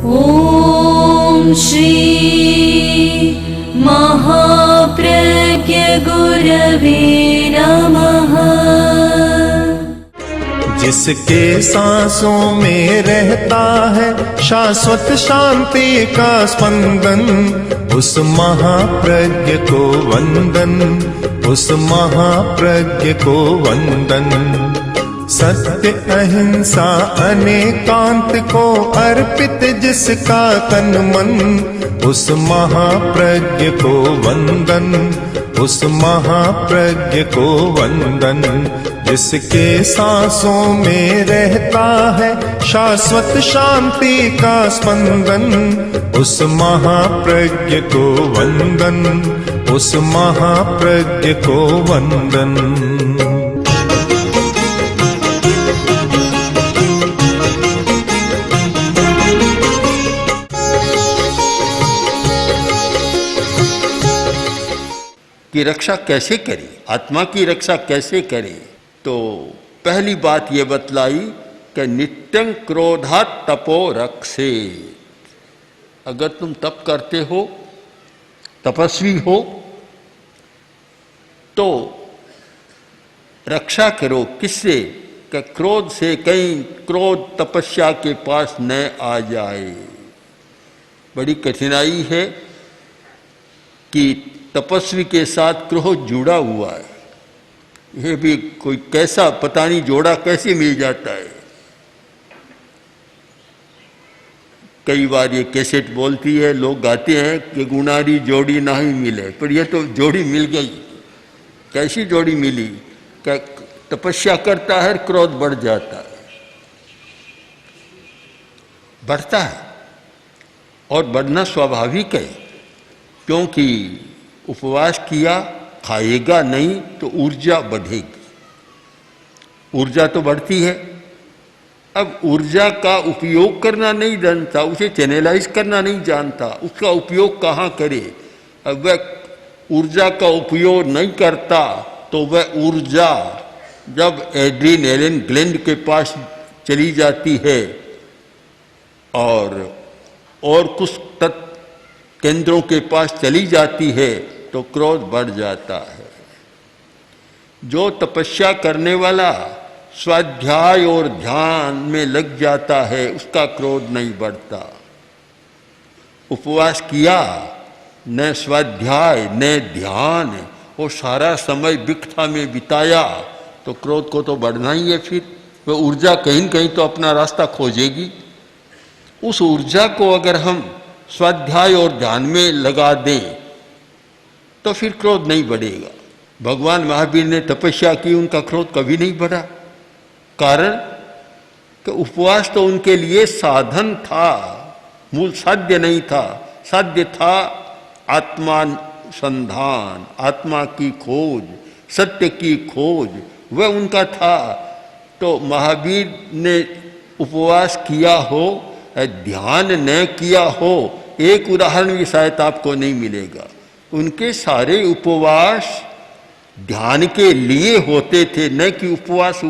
ॐ श्री महाप्रज्ञ गुरवे नमः। जिसके सांसों में रहता है शाश्वत शांति का स्पंदन, उस महाप्रज्ञ को वंदन, उस महाप्रज्ञ को वंदन। सत्य अहिंसा अनेकांत को अर्पित जिसका तन मन, उस महाप्रज्ञ को वंदन, उस महाप्रज्ञ को वंदन। जिसके सांसों में रहता है शाश्वत शांति का स्पंदन, उस महाप्रज्ञ को वंदन, उस महाप्रज्ञ को वंदन। की रक्षा कैसे करें, आत्मा की रक्षा कैसे करें? तो पहली बात ये बतलाई कि नित्यं क्रोधात् तपो रक्षेत्। अगर तुम तप करते हो, तपस्वी हो, तो रक्षा करो किससे? कि क्रोध से कहीं क्रोध तपस्या के पास न आ जाए। बड़ी कठिनाई है कि तपस्वी के साथ क्रोध जुड़ा हुआ है। यह भी कोई कैसा पता नहीं जोड़ा कैसे मिल जाता है। कई बार ये कैसेट बोलती है, लोग गाते हैं कि गुनारी जोड़ी ना ही मिले, पर यह तो जोड़ी मिल गई। कैसी जोड़ी मिली? क्या तपस्या करता है, क्रोध बढ़ जाता है, बढ़ता है, और बढ़ना स्वाभाविक है, क्योंकि उपवास किया, खाएगा नहीं तो ऊर्जा बढ़ेगी। ऊर्जा तो बढ़ती है। अब ऊर्जा का उपयोग करना नहीं जानता, उसे चैनलाइज करना नहीं जानता, उसका उपयोग कहाँ करे? अब वह ऊर्जा का उपयोग नहीं करता तो वह ऊर्जा जब एड्रीनलिन ग्लैंड के पास चली जाती है और कुछ केंद्रों के पास चली जाती है तो क्रोध बढ़ जाता है। जो तपस्या करने वाला स्वाध्याय और ध्यान में लग जाता है उसका क्रोध नहीं बढ़ता। उपवास किया, न स्वाध्याय न ध्यान, वो सारा समय विकथा में बिताया तो क्रोध को तो बढ़ना ही है। फिर वह ऊर्जा कहीं न कहीं तो अपना रास्ता खोजेगी। उस ऊर्जा को अगर हम स्वाध्याय और ध्यान में लगा दें तो फिर क्रोध नहीं बढ़ेगा। भगवान महावीर ने तपस्या की, उनका क्रोध कभी नहीं बढ़ा। कारण कि उपवास तो उनके लिए साधन था, मूल साध्य नहीं था। साध्य था आत्मानुसंधान, आत्मा की खोज, सत्य की खोज, वह उनका था। तो महावीर ने उपवास किया हो, ध्यान न किया हो, एक उदाहरण भी शायद आपको नहीं मिलेगा। उनके सारे उपवास ध्यान के लिए होते थे, न कि उपवास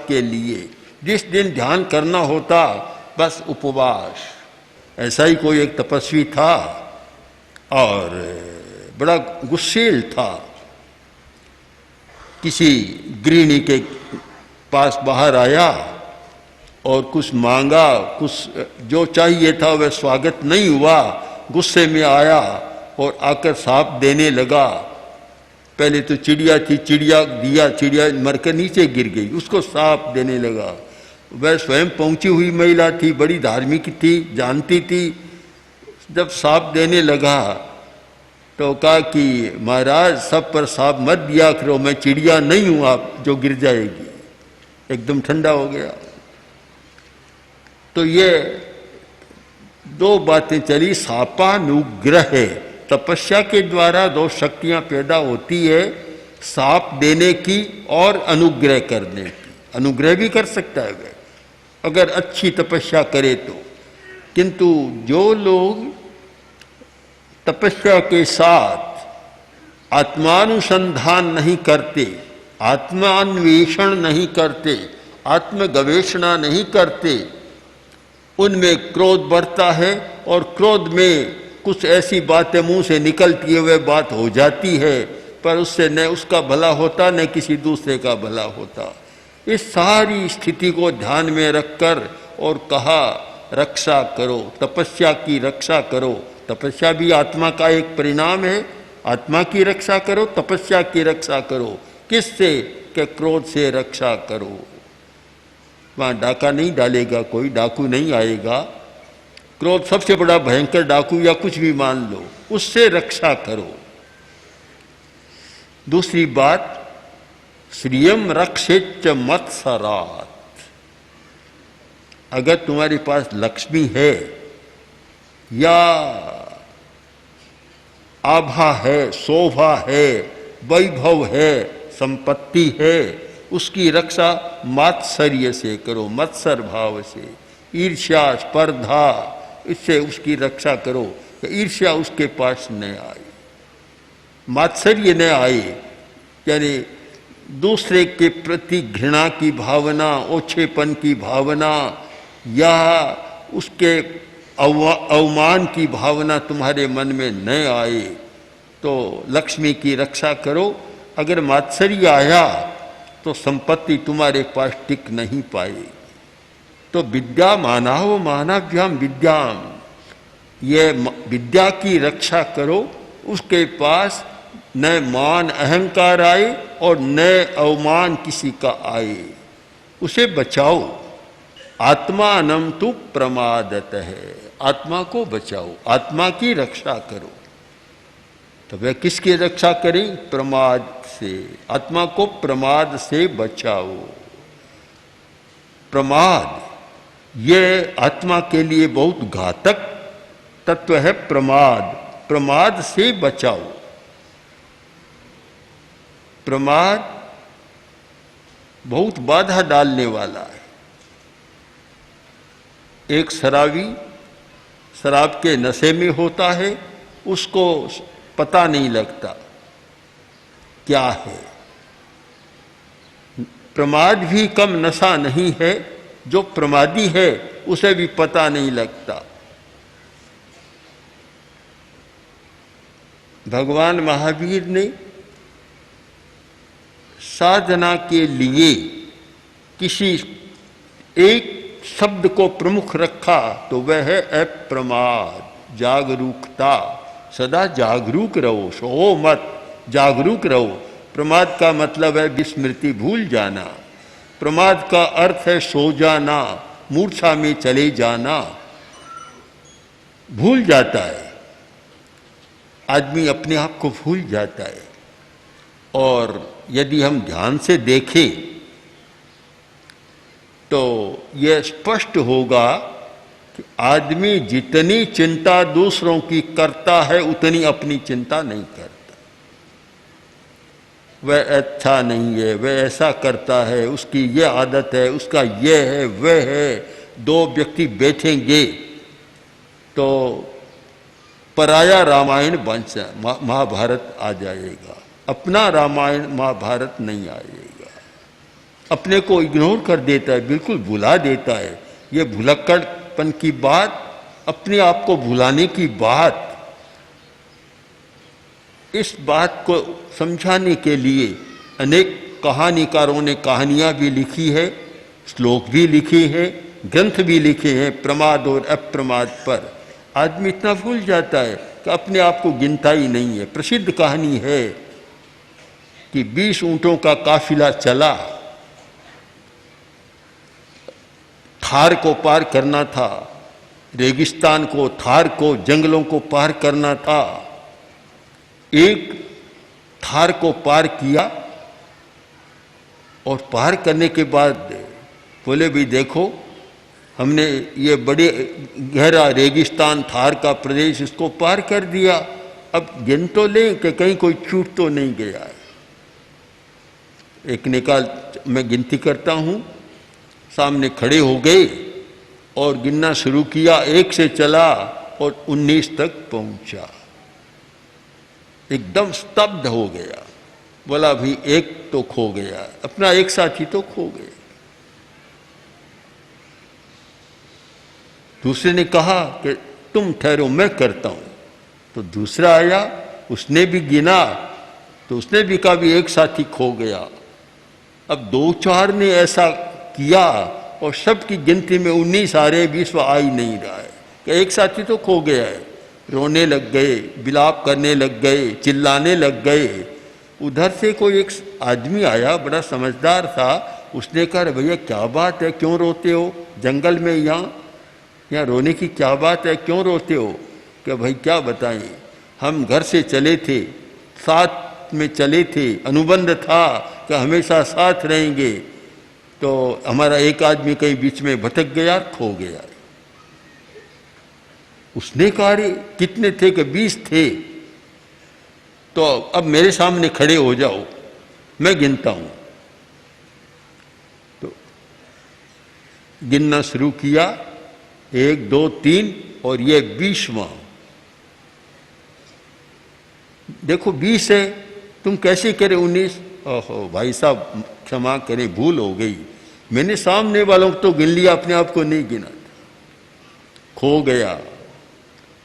के लिए। जिस दिन ध्यान करना होता बस उपवास। ऐसा ही कोई एक तपस्वी था और बड़ा गुस्सेल था। किसी गृहिणी के पास बाहर आया और कुछ मांगा, कुछ जो चाहिए था वह स्वागत नहीं हुआ। गुस्से में आया और आकर साप देने लगा। पहले तो चिड़िया थी, चिड़िया दिया, चिड़िया मरकर नीचे गिर गई, उसको साप देने लगा। वह स्वयं पहुंची हुई महिला थी, बड़ी धार्मिक थी, जानती थी। जब साप देने लगा तो कहा कि महाराज सब पर साप मत दिया करो, मैं चिड़िया नहीं हूं आप जो गिर जाएगी। एकदम ठंडा हो गया। तो ये दो बातें चली। सापानुग्रह, तपस्या के द्वारा दो शक्तियां पैदा होती है, साप देने की और अनुग्रह करने की। अनुग्रह भी कर सकता है वह अगर अच्छी तपस्या करे तो। किंतु जो लोग तपस्या के साथ आत्मानुसंधान नहीं करते, आत्मान्वेषण नहीं करते, आत्मगवेषणा नहीं करते, उनमें क्रोध बढ़ता है और क्रोध में कुछ ऐसी बातें मुंह से निकलती हुए बात हो जाती है, पर उससे न उसका भला होता न किसी दूसरे का भला होता। इस सारी स्थिति को ध्यान में रखकर और कहा रक्षा करो, तपस्या की रक्षा करो। तपस्या भी आत्मा का एक परिणाम है। आत्मा की रक्षा करो, तपस्या की रक्षा करो। किससे? कि क्रोध से रक्षा करो। वहाँ डाका नहीं डालेगा कोई, डाकू नहीं आएगा। क्रोध सबसे बड़ा भयंकर डाकू या कुछ भी मान लो, उससे रक्षा करो। दूसरी बात, श्रियम रक्षेच मत्सरात्। अगर तुम्हारे पास लक्ष्मी है या आभा है, शोभा है, वैभव है, संपत्ति है, उसकी रक्षा मात्सर्य से करो, मत्सर भाव से। ईर्ष्या, स्पर्धा, इससे उसकी रक्षा करो कि ईर्ष्या उसके पास न आए, मात्सर्य न आए, यानी दूसरे के प्रति घृणा की भावना, ओछेपन की भावना या उसके अवमान की भावना तुम्हारे मन में न आए। तो लक्ष्मी की रक्षा करो। अगर मात्सर्य आया तो संपत्ति तुम्हारे पास टिक नहीं पाएगी। तो विद्या मानाव मानव्याम विद्याम, ये विद्या की रक्षा करो। उसके पास न मान अहंकार आए और न अवमान किसी का आए, उसे बचाओ। आत्मानं तु प्रमादतः, आत्मा को बचाओ, आत्मा की रक्षा करो। तो वह किसकी रक्षा करें? प्रमाद से। आत्मा को प्रमाद से बचाओ। प्रमाद ये आत्मा के लिए बहुत घातक तत्व है। प्रमाद, प्रमाद से बचाओ। प्रमाद बहुत बाधा डालने वाला है। एक शराबी शराब के नशे में होता है, उसको पता नहीं लगता क्या है। प्रमाद भी कम नशा नहीं है। जो प्रमादी है उसे भी पता नहीं लगता। भगवान महावीर ने साधना के लिए किसी एक शब्द को प्रमुख रखा तो वह है अप्रमाद, जागरूकता। सदा जागरूक रहो, सो मत, जागरूक रहो। प्रमाद का मतलब है विस्मृति, भूल जाना। प्रमाद का अर्थ है सो जाना, मूर्छा में चले जाना। भूल जाता है आदमी, अपने आप को भूल जाता है। और यदि हम ध्यान से देखें तो यह स्पष्ट होगा कि आदमी जितनी चिंता दूसरों की करता है उतनी अपनी चिंता नहीं करता। वह अच्छा नहीं है, वह ऐसा करता है, उसकी यह आदत है, उसका यह है, वह है। दो व्यक्ति बैठेंगे तो पराया रामायण बन महाभारत आ जाएगा, अपना रामायण महाभारत नहीं आएगा। अपने को इग्नोर कर देता है, बिल्कुल भुला देता है। ये भुलक्कड़पन की बात, अपने आप को भुलाने की बात, इस बात को समझाने के लिए अनेक कहानीकारों ने कहानियाँ भी लिखी है, श्लोक भी लिखे हैं, ग्रंथ भी लिखे हैं प्रमाद और अप्रमाद पर। आदमी इतना भूल जाता है कि अपने आप को गिनता ही नहीं है। प्रसिद्ध कहानी है कि 20 ऊंटों का काफिला चला, थार को पार करना था, रेगिस्तान को, थार को, जंगलों को पार करना था। एक थार को पार किया और पार करने के बाद बोले भी देखो, हमने ये बड़े गहरा रेगिस्तान थार का प्रदेश इसको पार कर दिया, अब गिन तो लें कि कहीं कोई छूट तो नहीं गया है। एक ने कहा मैं गिनती करता हूँ, सामने खड़े हो गए और गिनना शुरू किया। 1 से चला और 19 तक पहुंचा। एकदम स्तब्ध हो गया, बोला भी एक तो खो गया, अपना एक साथी तो खो गया। दूसरे ने कहा कि तुम ठहरो मैं करता हूँ। तो दूसरा आया, उसने भी गिना, तो उसने भी कहा भी एक साथी खो गया। अब 2-4 ने ऐसा किया और सबकी गिनती में 19 आ रहे, 20 आ ही नहीं रहा है कि एक साथी तो खो गया है। रोने लग गए, बिलाप करने लग गए, चिल्लाने लग गए। उधर से कोई एक आदमी आया, बड़ा समझदार था। उसने कहा भैया क्या बात है, क्यों रोते हो, जंगल में यहाँ रोने की क्या बात है, क्यों रोते हो? कि भाई क्या बताएं, हम घर से चले थे, साथ में चले थे, अनुबंध था कि हमेशा साथ रहेंगे, तो हमारा एक आदमी कहीं बीच में भटक गया, खो गया। उसने कहा रे कितने थे? कि 20 थे। तो अब मेरे सामने खड़े हो जाओ, मैं गिनता हूं। तो गिनना शुरू किया, 1 2 3 और ये 20वां। देखो 20 है, तुम कैसे करे 19? ओहो भाई साहब क्षमा करें, भूल हो गई, मैंने सामने वालों को तो गिन लिया, अपने आप को नहीं गिना था। खो गया।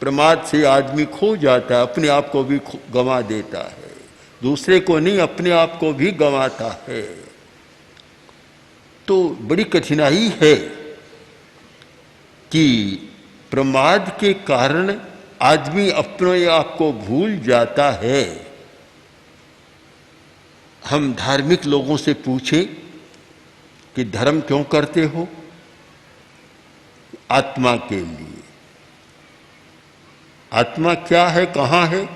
प्रमाद से आदमी खो जाता है, अपने आप को भी गंवा देता है, दूसरे को नहीं अपने आप को भी गंवाता है। तो बड़ी कठिनाई है कि प्रमाद के कारण आदमी अपने आप को भूल जाता है। हम धार्मिक लोगों से पूछें कि धर्म क्यों करते हो? आत्मा के लिए। आत्मा क्या है, कहाँ है,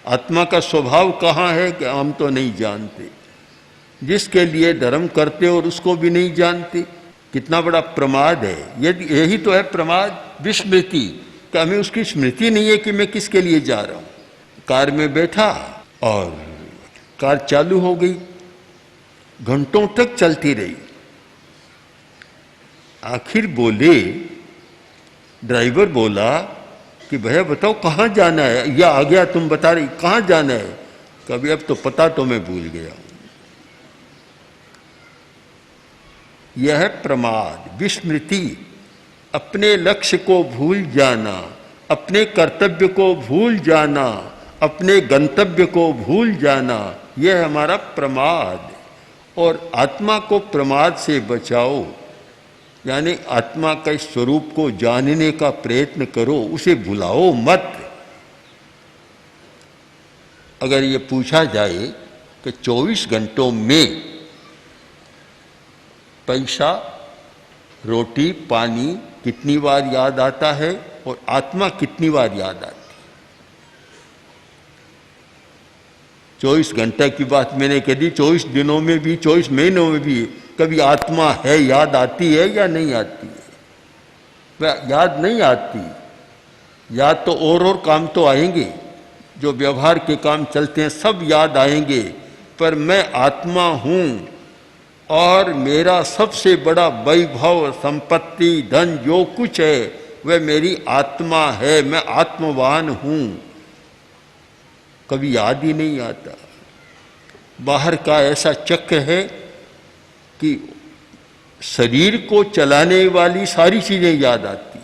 आत्मा का स्वभाव कहाँ है कि हम तो नहीं जानते। जिसके लिए धर्म करते और उसको भी नहीं जानते, कितना बड़ा प्रमाद है। यही तो है प्रमाद, विस्मृति, कि हमें उसकी स्मृति नहीं है कि मैं किसके लिए जा रहा हूँ। कार में बैठा और कार चालू हो गई, घंटों तक चलती रही। आखिर बोले, ड्राइवर बोला कि भैया बताओ कहाँ जाना है, या आ गया तुम बता रही कहाँ जाना है? कभी अब तो पता तो मैं भूल गया हूं। यह है प्रमाद, विस्मृति, अपने लक्ष्य को भूल जाना, अपने कर्तव्य को भूल जाना, अपने गंतव्य को भूल जाना, यह है हमारा प्रमाद। और आत्मा को प्रमाद से बचाओ, यानी आत्मा के स्वरूप को जानने का प्रयत्न करो, उसे भुलाओ मत। अगर ये पूछा जाए कि 24 घंटों में पैसा, रोटी, पानी कितनी बार याद आता है और आत्मा कितनी बार याद आती है? 24 घंटे की बात मैंने कह दी, 24 दिनों में भी, 24 महीनों में भी कभी आत्मा है, याद आती है या नहीं आती है? वह याद नहीं आती। याद तो और काम तो आएंगे, जो व्यवहार के काम चलते हैं सब याद आएंगे, पर मैं आत्मा हूँ और मेरा सबसे बड़ा वैभव, संपत्ति, धन जो कुछ है वह मेरी आत्मा है, मैं आत्मवान हूँ। कभी याद ही नहीं आता। बाहर का ऐसा चक्र है कि शरीर को चलाने वाली सारी चीजें याद आती,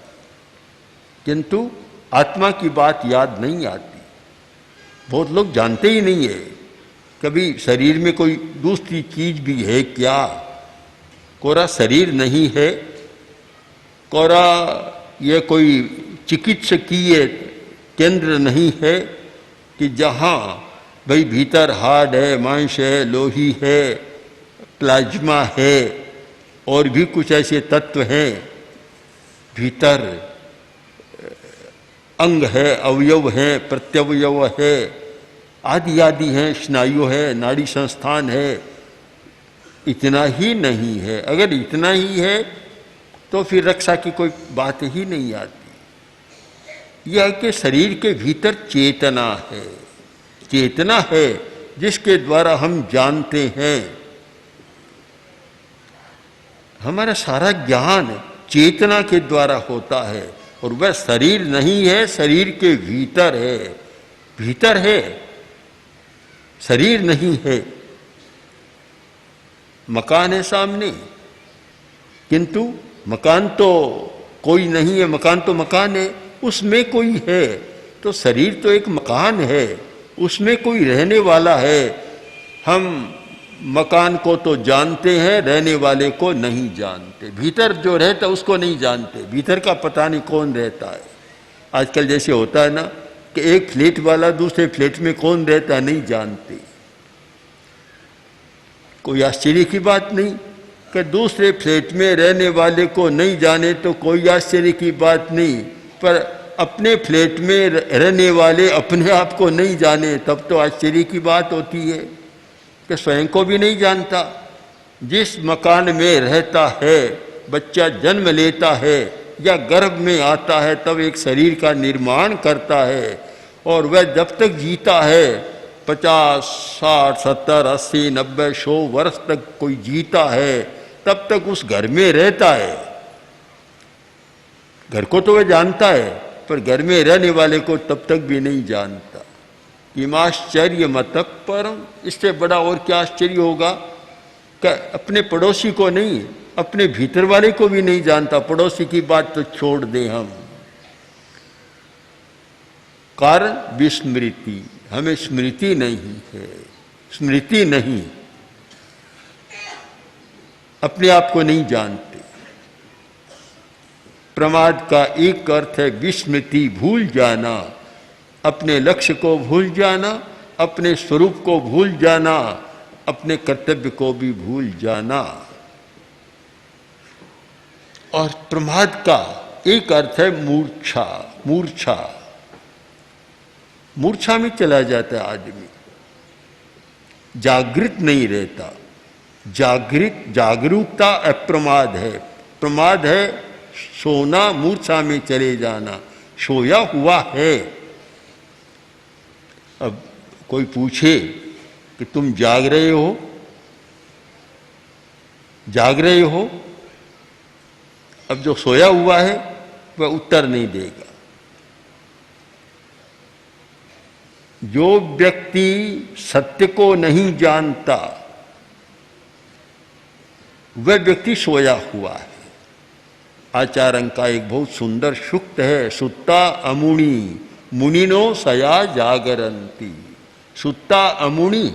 किंतु आत्मा की बात याद नहीं आती। बहुत लोग जानते ही नहीं है कभी शरीर में कोई दूसरी चीज भी है क्या। कोरा शरीर नहीं है, कोरा ये कोई चिकित्सकीय केंद्र नहीं है कि जहाँ भाई भीतर हार्ड है, मांस है, लोही है, प्लाज्मा है और भी कुछ ऐसे तत्व हैं, भीतर अंग है, अवयव है, प्रत्यवयव है, आदि आदि हैं, स्नायु है, नाड़ी संस्थान है। इतना ही नहीं है। अगर इतना ही है तो फिर रक्षा की कोई बात ही नहीं आती। यह कि शरीर के भीतर चेतना है, चेतना है जिसके द्वारा हम जानते हैं। हमारा सारा ज्ञान चेतना के द्वारा होता है और वह शरीर नहीं है, शरीर के भीतर है। भीतर है, शरीर नहीं है। मकान है सामने, किंतु मकान तो कोई नहीं है, मकान तो मकान है, उसमें कोई है। तो शरीर तो एक मकान है, उसमें कोई रहने वाला है। हम मकान को तो जानते हैं, रहने वाले को नहीं जानते। भीतर जो रहता उसको नहीं जानते, भीतर का पता नहीं कौन रहता है। आजकल जैसे होता है ना कि एक फ्लैट वाला दूसरे फ्लैट में कौन रहता है नहीं जानते। कोई आश्चर्य की बात नहीं कि दूसरे फ्लैट में रहने वाले को नहीं जाने, तो कोई आश्चर्य की बात नहीं। पर अपने फ्लैट में रहने वाले अपने आप को नहीं जाने, तब तो आश्चर्य की बात होती है कि स्वयं को भी नहीं जानता। जिस मकान में रहता है, बच्चा जन्म लेता है या गर्भ में आता है, तब एक शरीर का निर्माण करता है, और वह जब तक जीता है 50, 60, 70, 80, 90, 100 वर्ष तक कोई जीता है, तब तक उस घर में रहता है। घर को तो वह जानता है, पर घर में रहने वाले को तब तक भी नहीं जानता। इमाश्चर्य मतः परम, इससे बड़ा और क्या आश्चर्य होगा कि अपने पड़ोसी को नहीं, अपने भीतर वाले को भी नहीं जानता। पड़ोसी की बात तो छोड़ दें हम। कारण विस्मृति, हमें स्मृति नहीं है, स्मृति नहीं, अपने आप को नहीं जानते। प्रमाद का एक अर्थ है विस्मृति, भूल जाना, अपने लक्ष्य को भूल जाना, अपने स्वरूप को भूल जाना, अपने कर्तव्य को भी भूल जाना। और प्रमाद का एक अर्थ है मूर्छा, मूर्छा, मूर्छा में चला जाता है आदमी, जागृत नहीं रहता। जागरूकता अप्रमाद है, प्रमाद है सोना, मूर्छा में चले जाना, सोया हुआ है। अब कोई पूछे कि तुम जाग रहे हो, जाग रहे हो, अब जो सोया हुआ है वह उत्तर नहीं देगा। जो व्यक्ति सत्य को नहीं जानता वह व्यक्ति सोया हुआ है। आचार्य का एक बहुत सुंदर सूक्त है, सुत्ता अमुनि मुनिनो सया जागरंती। सुत्ता अमुनि,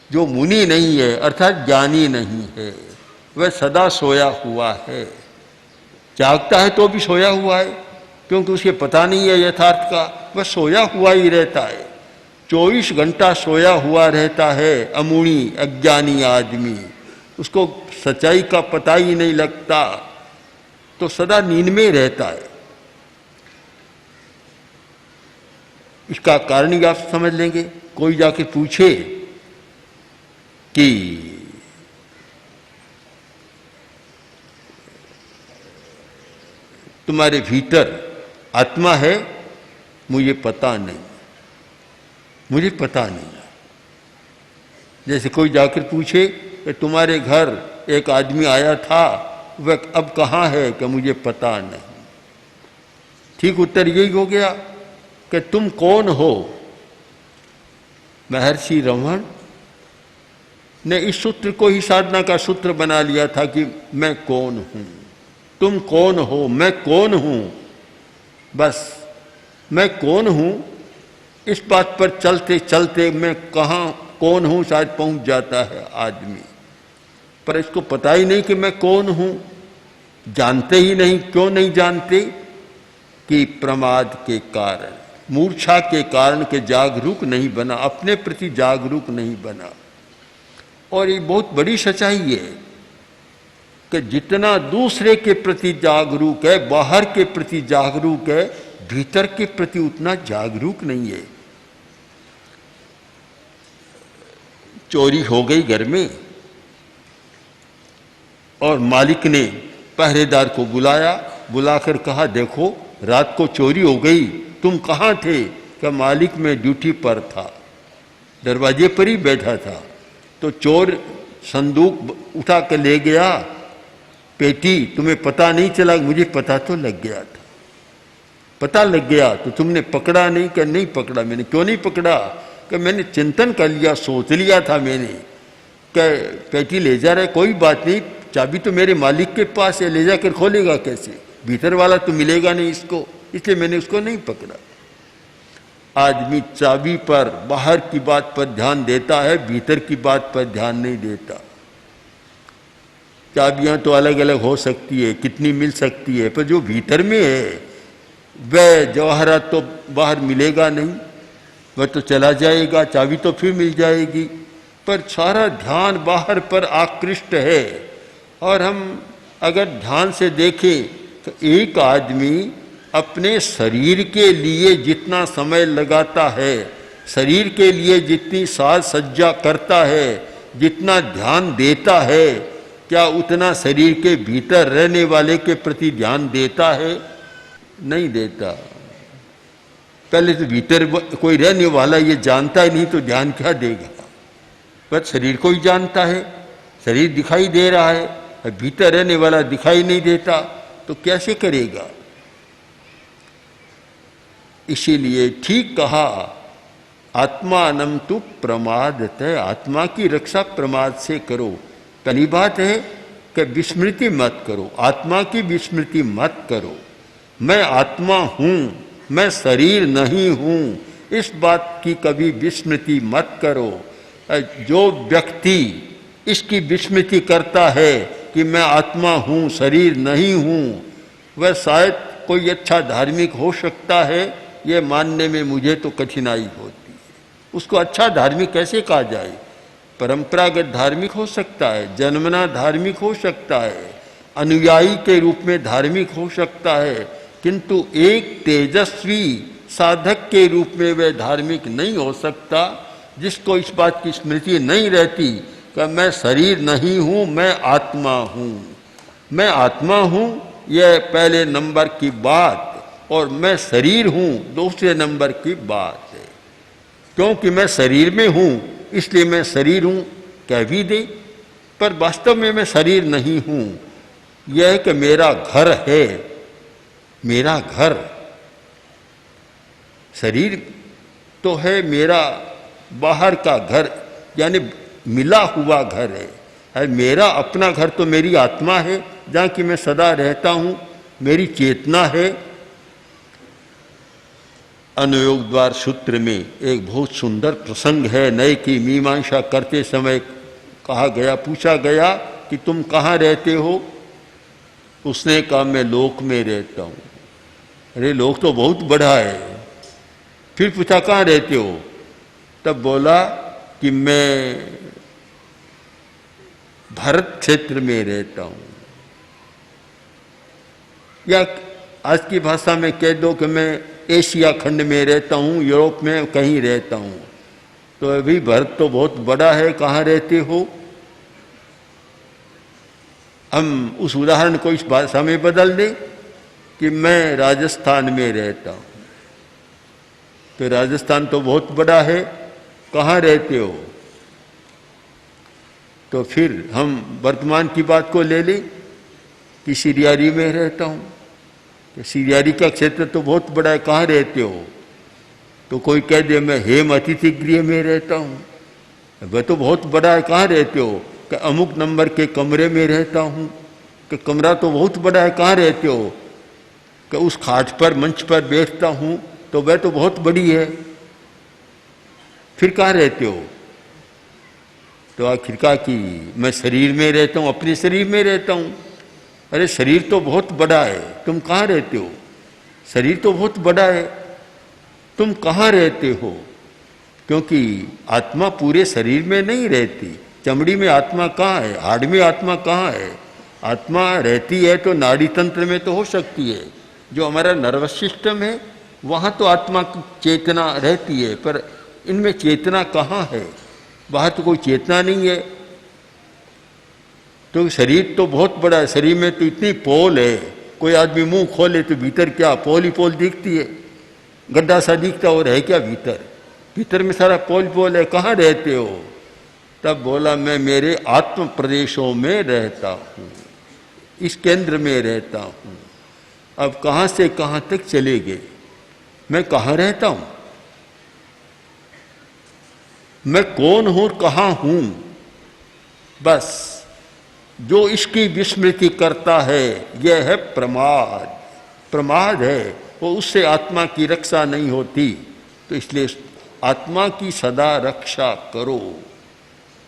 जो मुनि नहीं है अर्थात ज्ञानी नहीं है, वह सदा सोया हुआ है। जागता है तो भी सोया हुआ है, क्योंकि उसे पता नहीं है यथार्थ का, वह सोया हुआ ही रहता है। 24 घंटा सोया हुआ रहता है अमुनि, अज्ञानी आदमी, उसको सच्चाई का पता ही नहीं लगता, तो सदा नींद में रहता है। इसका कारण ही आप समझ लेंगे। कोई जाके पूछे कि तुम्हारे भीतर आत्मा है, मुझे पता नहीं, मुझे पता नहीं। जैसे कोई जाकर पूछे कि तुम्हारे घर एक आदमी आया था, वह अब कहाँ है, कि मुझे पता नहीं। ठीक उत्तर यही हो गया कि तुम कौन हो। महर्षि रमण ने इस सूत्र को ही साधना का सूत्र बना लिया था कि मैं कौन हूं, तुम कौन हो, मैं कौन हूं। बस मैं कौन हूं, इस बात पर चलते चलते मैं कहाँ कौन हूं शायद पहुंच जाता है आदमी, पर इसको पता ही नहीं कि मैं कौन हूं। जानते ही नहीं। क्यों नहीं जानते? कि प्रमाद के कारण, मूर्छा के कारण के जागरूक नहीं बना, अपने प्रति जागरूक नहीं बना। और ये बहुत बड़ी सच्चाई है कि जितना दूसरे के प्रति जागरूक है, बाहर के प्रति जागरूक है, भीतर के प्रति उतना जागरूक नहीं है। चोरी हो गई घर में और मालिक ने पहरेदार को बुलाया, बुलाकर कहा देखो रात को चोरी हो गई, तुम कहाँ थे? क्या मालिक में ड्यूटी पर था, दरवाजे पर ही बैठा था। तो चोर संदूक उठा कर ले गया, पेटी, तुम्हें पता नहीं चला? मुझे पता तो लग गया था, पता लग गया। तो तुमने पकड़ा नहीं? क्या नहीं पकड़ा मैंने। क्यों नहीं पकड़ा? कि मैंने चिंतन कर लिया, सोच लिया था मैंने कि पेटी ले जा रहा है, कोई बात नहीं, चाबी तो मेरे मालिक के पास है, ले जाकर खोलेगा कैसे? भीतर वाला तो मिलेगा नहीं इसको, इसलिए मैंने उसको नहीं पकड़ा। आदमी चाबी पर, बाहर की बात पर ध्यान देता है, भीतर की बात पर ध्यान नहीं देता। चाबियां तो अलग अलग हो सकती है, कितनी मिल सकती है, पर जो भीतर में है वह जवाहरात तो बाहर मिलेगा नहीं, वह तो चला जाएगा, चाबी तो फिर मिल जाएगी, पर सारा ध्यान बाहर पर आकृष्ट है। और हम अगर ध्यान से देखें तो एक आदमी अपने शरीर के लिए जितना समय लगाता है, शरीर के लिए जितनी साज सज्जा करता है, जितना ध्यान देता है, क्या उतना शरीर के भीतर रहने वाले के प्रति ध्यान देता है? नहीं देता। पहले तो भीतर कोई रहने वाला ये जानता ही नहीं तो ध्यान क्या देगा? पर शरीर को ही जानता है, शरीर दिखाई दे रहा है, भीतर रहने वाला दिखाई नहीं देता, तो कैसे करेगा? इसीलिए ठीक कहा, आत्मानं तु प्रमादतः, आत्मा की रक्षा प्रमाद से करो। पहली बात है कि विस्मृति मत करो, आत्मा की विस्मृति मत करो। मैं आत्मा हूँ, मैं शरीर नहीं हूँ, इस बात की कभी विस्मृति मत करो। जो व्यक्ति इसकी विस्मृति करता है कि मैं आत्मा हूँ, शरीर नहीं हूँ, वह शायद कोई अच्छा धार्मिक हो सकता है, ये मानने में मुझे तो कठिनाई होती है। उसको अच्छा धार्मिक कैसे कहा जाए? परंपरागत धार्मिक हो सकता है, जन्मना धार्मिक हो सकता है, अनुयायी के रूप में धार्मिक हो सकता है, किंतु एक तेजस्वी साधक के रूप में वह धार्मिक नहीं हो सकता जिसको इस बात की स्मृति नहीं रहती कि मैं शरीर नहीं हूँ, मैं आत्मा हूँ। मैं आत्मा हूँ यह पहले नंबर की बात, और मैं शरीर हूँ दूसरे नंबर की बात है। क्योंकि मैं शरीर में हूँ इसलिए मैं शरीर हूँ कह भी दे, पर वास्तव में मैं शरीर नहीं हूँ। यह है कि मेरा घर है, मेरा घर, शरीर तो है मेरा बाहर का घर, यानी मिला हुआ घर है। मेरा अपना घर तो मेरी आत्मा है जहाँ की मैं सदा रहता हूँ, मेरी चेतना है। अनुयोग द्वार सूत्र में एक बहुत सुंदर प्रसंग है। नए की मीमांसा करते समय कहा गया, पूछा गया कि तुम कहाँ रहते हो? उसने कहा मैं लोक में रहता हूँ। अरे लोक तो बहुत बड़ा है। फिर पूछा कहाँ रहते हो? तब बोला कि मैं भारत क्षेत्र में रहता हूँ, या आज की भाषा में कह दो कि मैं एशिया खंड में रहता हूँ, यूरोप में कहीं रहता हूँ। तो अभी भारत तो बहुत बड़ा है, कहाँ रहते हो? हम उस उदाहरण को इस भाषा में बदल दें कि मैं राजस्थान में रहता हूँ। तो राजस्थान तो बहुत बड़ा है, कहाँ रहते हो? तो फिर हम वर्तमान की बात को ले लें कि सिरियारी में रहता हूँ। तो सिरियारी का क्षेत्र तो बहुत बड़ा है, कहाँ रहते हो? तो कोई कह दे मैं हेम अतिथि गृह में रहता हूँ। वह तो बहुत बड़ा है, कहाँ रहते हो? कि अमुक नंबर के कमरे में रहता हूँ। कि कमरा तो बहुत बड़ा है, कहाँ रहते हो? कि उस खाट पर मंच पर बैठता हूँ, तो वह तो बहुत बड़ी है। फिर कहाँ रहते हो? तो आखिर कहा कि मैं शरीर में रहता हूँ, अपने शरीर में रहता हूँ। अरे शरीर तो बहुत बड़ा है, तुम कहाँ रहते हो? शरीर तो बहुत बड़ा है, तुम कहाँ रहते हो? क्योंकि आत्मा पूरे शरीर में नहीं रहती। चमड़ी में आत्मा कहाँ है? हाड़ में आत्मा कहाँ है? आत्मा रहती है तो नाड़ी तंत्र में तो हो सकती है, जो हमारा नर्वस सिस्टम है वहाँ तो आत्मा की चेतना रहती है, पर इनमें चेतना कहाँ है? बाहर तो कोई चेतना नहीं है। तो शरीर तो बहुत बड़ा है, शरीर में तो इतनी पोल है, कोई आदमी मुंह खोले तो भीतर क्या पोल ही पोल दिखती है, गड्ढा सा दिखता और है क्या भीतर? भीतर में सारा पोल पोल है। कहाँ रहते हो? तब बोला मैं मेरे आत्म प्रदेशों में रहता हूँ, इस केंद्र में रहता हूँ। अब कहाँ से कहाँ तक चले गए? मैं कहाँ रहता हूँ? मैं कौन हूँ, कहाँ हूँ? बस जो इसकी विस्मृति करता है यह है प्रमाद। प्रमाद है वो उससे आत्मा की रक्षा नहीं होती। तो इसलिए आत्मा की सदा रक्षा करो।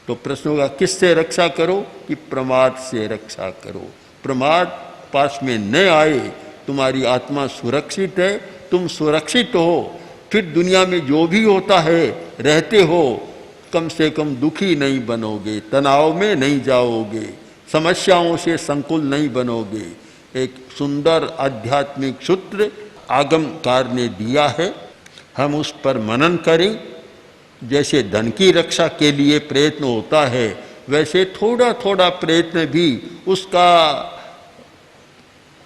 तो प्रश्न होगा किससे रक्षा करो? कि प्रमाद से रक्षा करो। प्रमाद पास में न आए, तुम्हारी आत्मा सुरक्षित है, तुम सुरक्षित हो, फिर दुनिया में जो भी होता है रहते हो, कम से कम दुखी नहीं बनोगे, तनाव में नहीं जाओगे, समस्याओं से संकुल नहीं बनोगे। एक सुंदर आध्यात्मिक सूत्र आगमकार ने दिया है, हम उस पर मनन करें। जैसे धन की रक्षा के लिए प्रयत्न होता है, वैसे थोड़ा थोड़ा प्रयत्न भी, उसका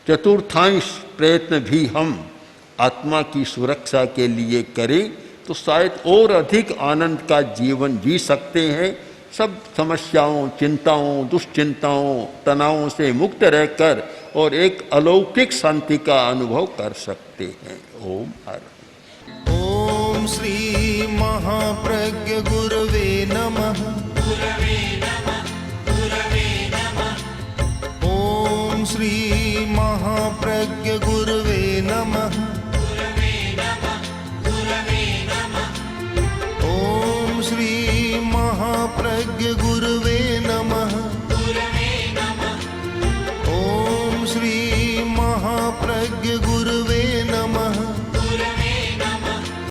चतुर्थांश प्रयत्न भी हम आत्मा की सुरक्षा के लिए करें, तो शायद और अधिक आनंद का जीवन जी सकते हैं। सब समस्याओं, चिंताओं, दुश्चिंताओं, तनावों से मुक्त रहकर और एक अलौकिक शांति का अनुभव कर सकते हैं। ओम हर ॐ श्री महाप्रज्ञ गुरवे नमः। ॐ श्री महाप्रज्ञ गुरवे नमः। ॐ श्री महाप्रज्ञ गुरवे